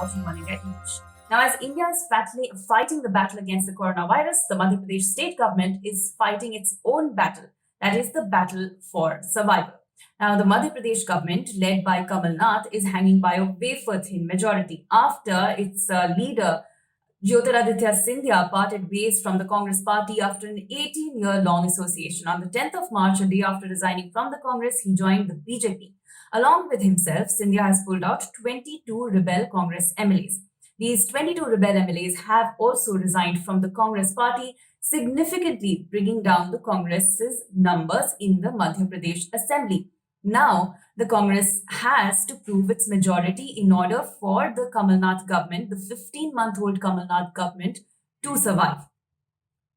watching One India English. Now, as India is fighting the battle against the coronavirus, the Madhya Pradesh state government is fighting its own battle, that is the battle for survival. Now, the Madhya Pradesh government, led by Kamal Nath, is hanging by a wafer-thin majority after its leader, Jyotiraditya Scindia, parted ways from the Congress party after an 18-year-long association. On the 10th of March, a day after resigning from the Congress, he joined the BJP. Along with himself, Scindia has pulled out 22 rebel Congress MLAs. These 22 rebel MLAs have also resigned from the Congress party, significantly bringing down the Congress's numbers in the Madhya Pradesh Assembly. Now, the Congress has to prove its majority in order for the Kamal Nath government, the 15-month-old Kamal Nath government, to survive.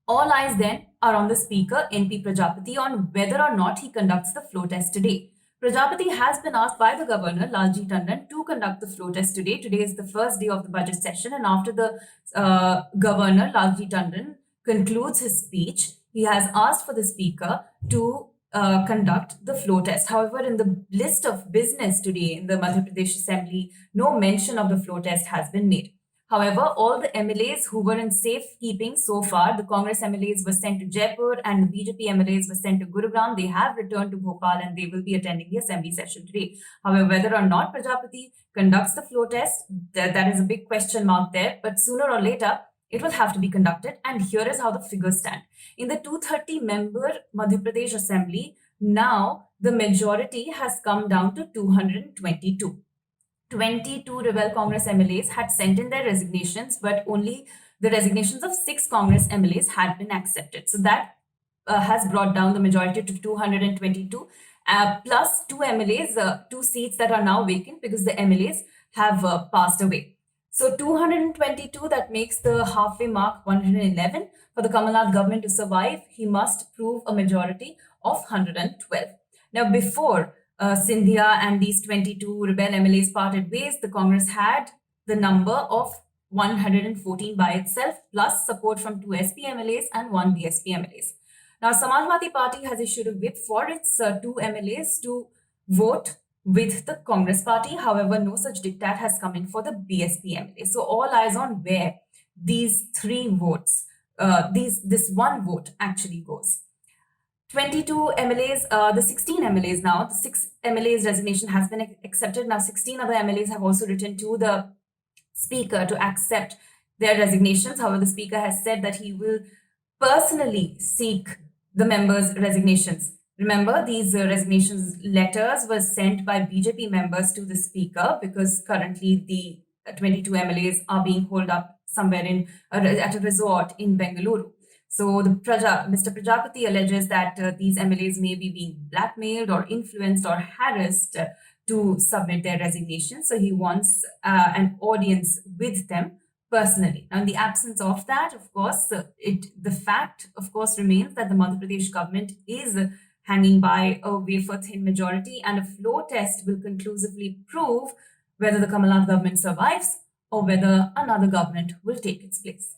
All eyes then are on the Speaker, NP Prajapati, on whether or not he conducts the floor test today. Prajapati has been asked by the Governor, Lalji Tandon, to conduct the floor test today. Today is the first day of the budget session, and after the Governor, Lalji Tandon, concludes his speech, he has asked for the Speaker to conduct the floor test. However, in the list of business today in the Madhya Pradesh Assembly, no mention of the floor test has been made. However, all the MLAs who were in safekeeping so far, the Congress MLAs were sent to Jaipur and the BJP MLAs were sent to Gurugram. They have returned to Bhopal and they will be attending the assembly session today. However, whether or not Prajapati conducts the floor test, that is a big question mark there. But sooner or later, it will have to be conducted. And here is how the figures stand. In the 230-member Madhya Pradesh Assembly, now the majority has come down to 222. 22 rebel Congress MLAs had sent in their resignations, but only the resignations of 6 Congress MLAs had been accepted. So that has brought down the majority to 222, plus 2 MLAs, 2 seats that are now vacant because the MLAs have passed away. So 222, that makes the halfway mark 111. For the Kamal Nath government to survive, he must prove a majority of 112. Now, before Scindia and these 22 rebel MLAs parted ways, the Congress had the number of 114 by itself, plus support from 2 SP MLAs and 1 BSP MLAs. Now, Samajwadi Party has issued a whip for its 2 MLAs to vote with the Congress party. However, no such diktat has come in for the BSP MLA. So all eyes on where these 3 votes, this 1 vote actually goes. 22 MLAs, the 16 MLAs now, the 6 MLAs resignation has been accepted. Now 16 other MLAs have also written to the Speaker to accept their resignations. However, the Speaker has said that he will personally seek the members' resignations. Remember, these resignations letters were sent by BJP members to the Speaker because currently the 22 MLAs are being holed up somewhere at a resort in Bengaluru. So Mr. Prajapati alleges that these MLAs may be being blackmailed or influenced or harassed to submit their resignation. So he wants an audience with them personally. Now, in the absence of that, of course, the fact, of course, remains that the Madhya Pradesh government is hanging by a wafer-thin majority, and a floor test will conclusively prove whether the Kamal Nath government survives or whether another government will take its place.